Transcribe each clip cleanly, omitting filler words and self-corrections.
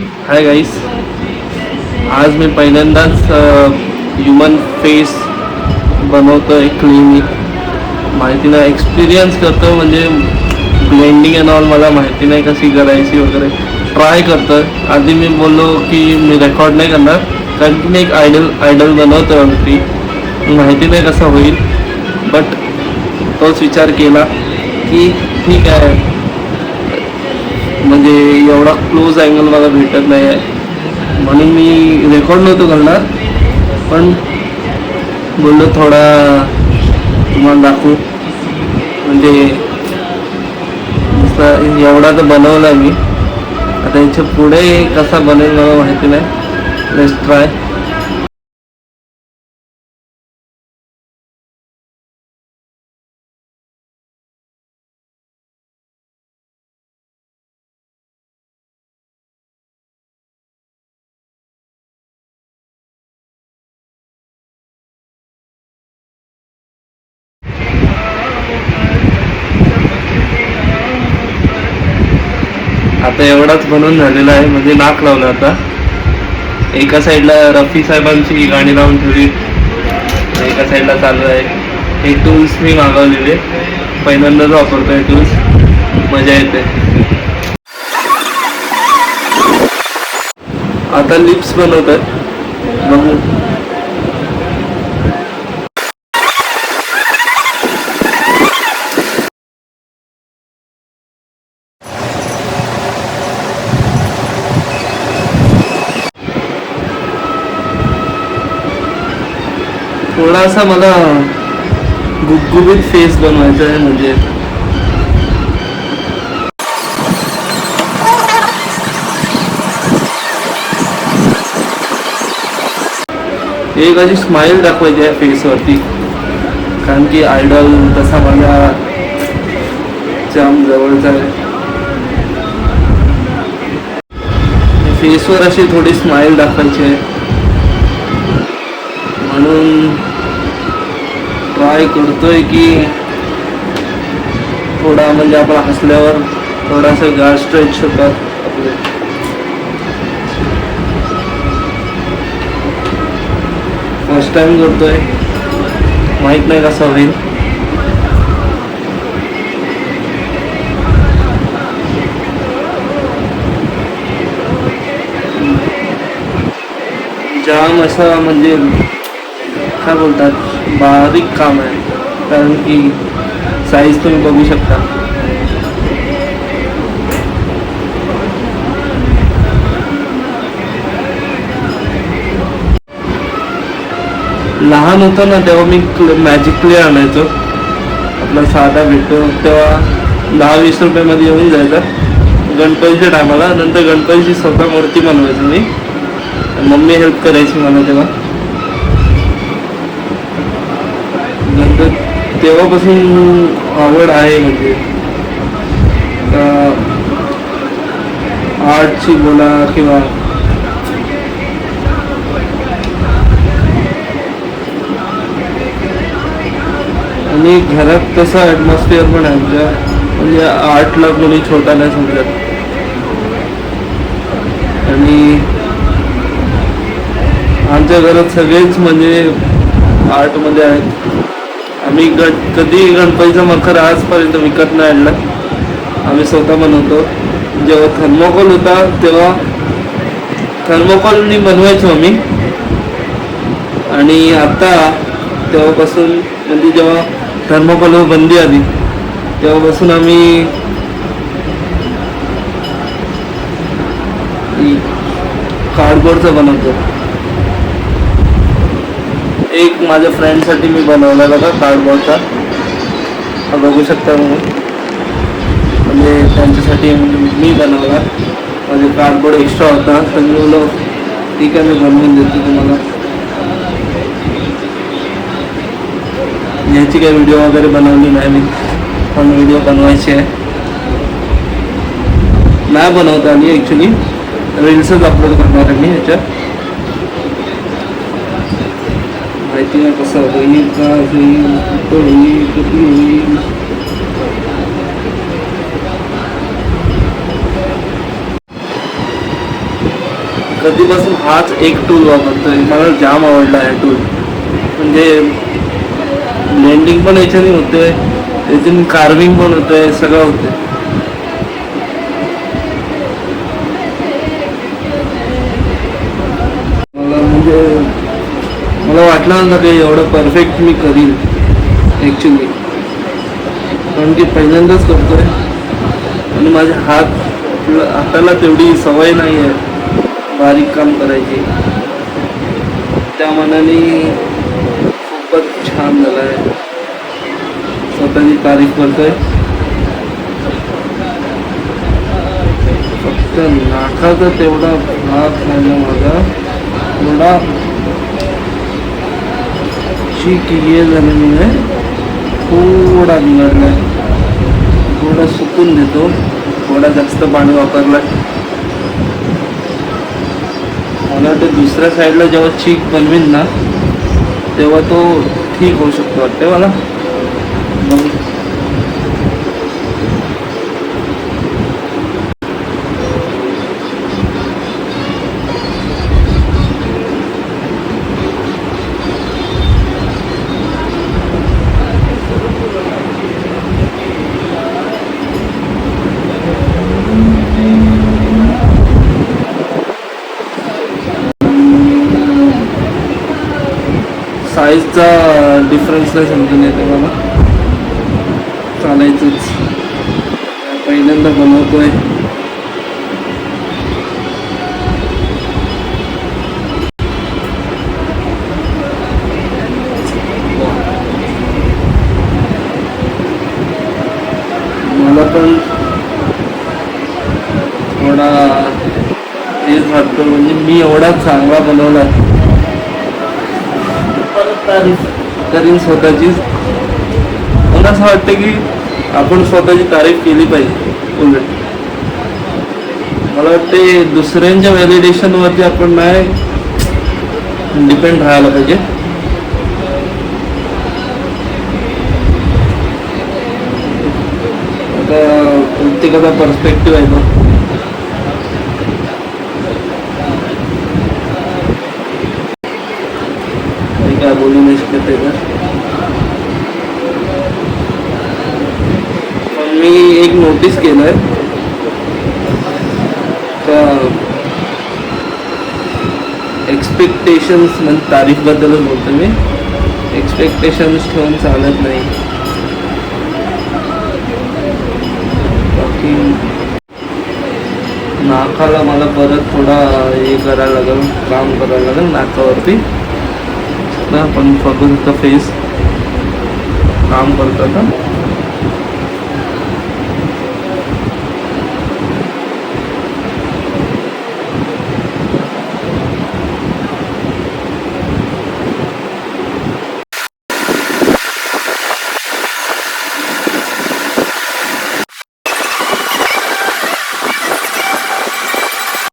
Hi guys, आज मी पहिल्यांदाच human face बनवतोय क्लिनिक. माहिती नाही, एक्सपिरियन्स करतो. म्हणजे ब्लेंडिंग अँड ऑल मला माहिती नाही कशी करायची वगैरे, ट्राय करतोय. आधी मी बोललो की मी रेकॉर्ड नाही करणार, कारण की मी एक आयडल बनवतोय अगदी. माहिती नाही कसं होईल, बट तोच विचार केला की ठीक आहे. म्हणजे एवढा क्लोज अँगल मला भेटत नाही आहे, म्हणून मी रेकॉर्ड नव्हतो करणार. पण बोललो थोडा तुम्हाला दाखवू. म्हणजे एवढा तर बनवला मी, आता याच्या पुढे कसा बनेल मला माहिती नाही. Let's try. आता एवढाच बनवून झालेला आहे. म्हणजे नाक लावलं. आता एका साईडला रफी साहेबांची गाणी लावून ठेवली, एका साईडला चालू आहे. हे टूल्स मी मागवलेले, पहिल्यांदाच वापरतोय टूल्स, मजा येते. आता लिप्स बनवतात, बघू. थोडासा मला गुबगुबीत फेस बनवायचा आहे. म्हणजे एक अशी स्माइल दाखवायची आहे फेसवरती, कारण की आयडॉल तसा माझा जाम जवळचा आहे. फेसवर अशी थोडी स्माइल दाखवायची आहे, म्हणून ट्राय करतोय की थोडा, म्हणजे आपण हसल्यावर थोडासा गाल स्ट्रेच होतात आपले. फर्स्ट टाइम करतोय, माहित नाही कसं होईल. जाम असं म्हणजे काय बोलतात, बारीक काम आहे, कारण की साईज तुम्ही बघू शकता. लहान होतो ना तेव्हा मी मॅजिक क्ले आणायचो, आपला साधा भेटतो तेव्हा 10-20 रुपयामध्ये येऊन जायचा गणपतीच्या टायमाला. नंतर गणपतीची स्वतः मूर्ती बनवायची मी, मम्मी हेल्प करायची मला तेव्हा. नंतर तेव्हापासून आवड आहे, म्हणजे आर्टची बोला किंवा आणि घरात तसं ॲटमॉस्फिअर पण आहे आमच्या. म्हणजे आर्टला कोणी छोटा नाही समजत. आणि आमच्या घरात सगळेच म्हणजे आर्टमध्ये आहेत. आम्ही कधी गणपतीचा मखर आजपर्यंत विकत नाही आणला, आम्ही स्वतः बनवतो. जेव्हा थर्मोकॉल होता तेव्हा थर्मोकॉलनी बनवायचो आम्ही. आणि आता तेव्हापासून, म्हणजे जेव्हा थर्मोकॉलवर बंदी आली तेव्हापासून आम्ही कार्डबोर्डचं बनवतो. एक माझ्या फ्रेंडसाठी मी बनवला होता कार्डबोर्डचा, हा बघू शकता तुम्ही. म्हणजे त्यांच्यासाठी मी बनवला. म्हणजे कार्डबोर्ड एक्स्ट्रा होता, तर मी बोललो ठीक आहे, मी बनवून देतो तुम्हाला. याची काही व्हिडिओ वगैरे बनवली नाही मी, पण व्हिडिओ बनवायची आहे. नाही बनवता आली ॲक्च्युली, रील्सच अपलोड करणार आहे मी ह्याच्यात. माहिती नाही कसं होईल, का होईल, कुठं होईल, किती होईल. कधीपासून हाच एक टूल वापरतोय. मला जाम आवडला आहे टूल. म्हणजे ब्लेंडिंग पण याच्याने होते, याच्याने कार्विंग पण होतंय, सगळं होतंय. म्हणजे मला वाटलं नव्हतं की एवढं परफेक्ट मी करीन ॲक्च्युली, कारण की पहिल्यांदाच करतोय आणि माझ्या हाताला तेवढी सवय नाही आहे बारीक काम करायची. त्या मनाने खूपच छान झालं आहे. स्वतःची तारीफ करतोय. फक्त नाकाचा तेवढा भाग राहिला माझा, थोडा चीक ये झाल्यामुळे थोडा बिघडलाय. थोडा सुकून देतो, थोडा जास्त पाणी वापरलाय. मला वाटतं दुसऱ्या साईडला जेव्हा चीक बनवीन ना तेव्हा तो ठीक होऊ शकतो वाटतं मला. मग साईजचा डिफरन्स नाही समजून येते मला. चालायचंच, पहिल्यांदा बनवतोय. मला पण थोडा तेच वाटतो, म्हणजे मी एवढा चांगला बनवला परत तारीफ करीन स्वतःचीच. मला असं वाटतं की आपण स्वतःची तारीफ केली पाहिजे. उलट मला वाटते दुसऱ्यांच्या व्हॅलिडेशनवरती आपण नाही डिपेंड राहायला पाहिजे. आता प्रत्येकाचा पर्स्पेक्टिव्ह आहे तो. काय बोलू नाही शकत आहे का. पण मी एक नोटीस केलंय का एक्सपेक्टेशन्स, म्हणजे तारीफबद्दलच बोलतो मी, एक्सपेक्टेशन्स ठेवून चालत नाही. बाकी नाकाला मला परत थोडा हे करायला लागेल, काम करायला लागेल नाकावरती ना. पण फक्त फेस काम करतो का.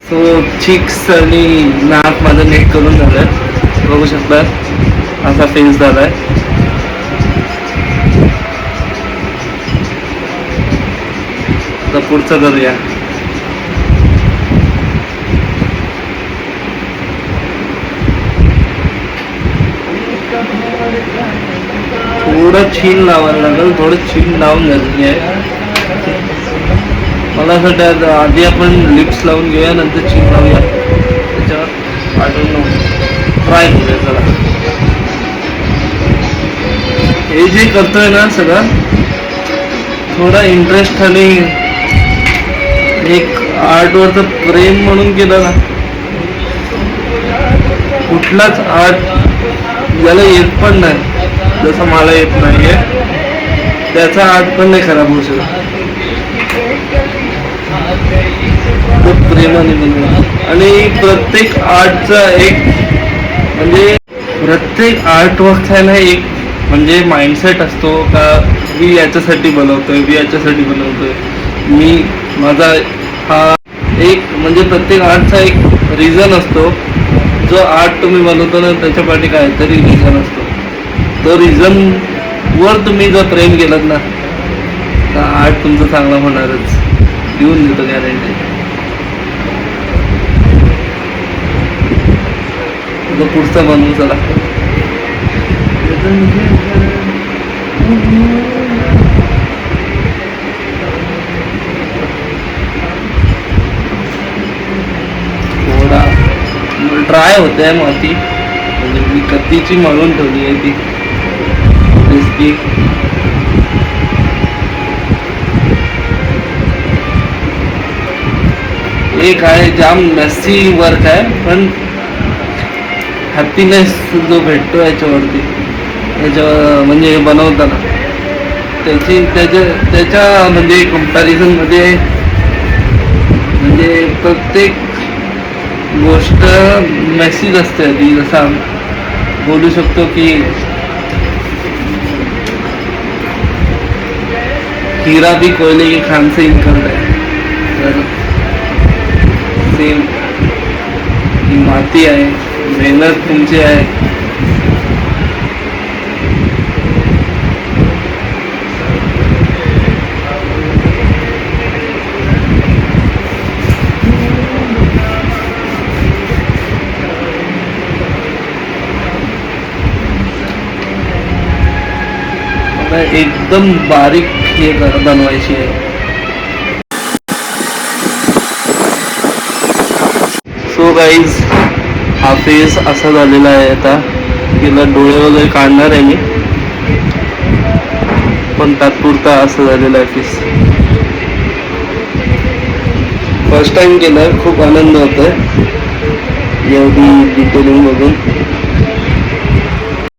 सो चिक्स आणि नाक माझं नीट करून झालं, बघू शकता असा फेस झालाय. आता पुढचं करूया. थोडं चीन लावायला लागेल, थोडं चीन लावून झालेली आहे. मला असं वाटतं आधी आपण लिप्स लावून घेऊया, नंतर चीन लावूया. त्याच्यावर आढळून नको ट्राय करूया. चला, हे जे करतोय ना सगळं थोडा इंटरेस्ट आणि एक आर्टवरचं प्रेम म्हणून केलं ना. कुठलाच आर्ट ज्याला येत पण नाही, जसं मला येत नाहीये, त्याचा आर्ट पण नाही खराब होऊ शकत. खूप प्रेमाने बनवला. आणि प्रत्येक आर्टचा एक म्हणजे प्रत्येक आर्ट वर्कचा ना एक म्हणजे माइंडसेट असतो का मी याच्यासाठी बनवतोय, मी याच्यासाठी बनवतोय. मी माझा हा एक म्हणजे प्रत्येक आर्टचा एक रिझन असतो. जो आर्ट तुम्ही बनवतो ना त्याच्या पाठी काहीतरी रिझन असतो. तो रिझन वर तुम्ही जर प्रेम केलं ना तर आर्ट तुमचं चांगला होणारच, देऊन देतो गॅरंटी. आता पुढचं बनवू चला. थोडा ड्राय होते माती, म्हणजे मी कधीची मळून ठेवली आहे ती रिस्की. एक आहे जाम मेसी वर्क आहे, पण हॅपीनेस जो भेटतो याच्यावरती, याच्या म्हणजे बनवताना त्याच्या म्हणजे कंपॅरिझनमध्ये म्हणजे प्रत्येक गोष्ट मेसेज असते ती. जसं बोलू शकतो की हीरा भी कोयले की खान से निकलता है, तर सेम ही माती आहे, मेहनत तुमची आहे. एकदम बारीक हे बनवायची आहे. सो गाईज, हा फेस असा झालेला आहे. आता तिला डोळे वगैरे काढणार आहे मी, पण तात्पुरता असं झालेला आहे फेस. फर्स्ट टाइम केलं, खूप आनंद होतोय एवढी डिटेलिंग बघून.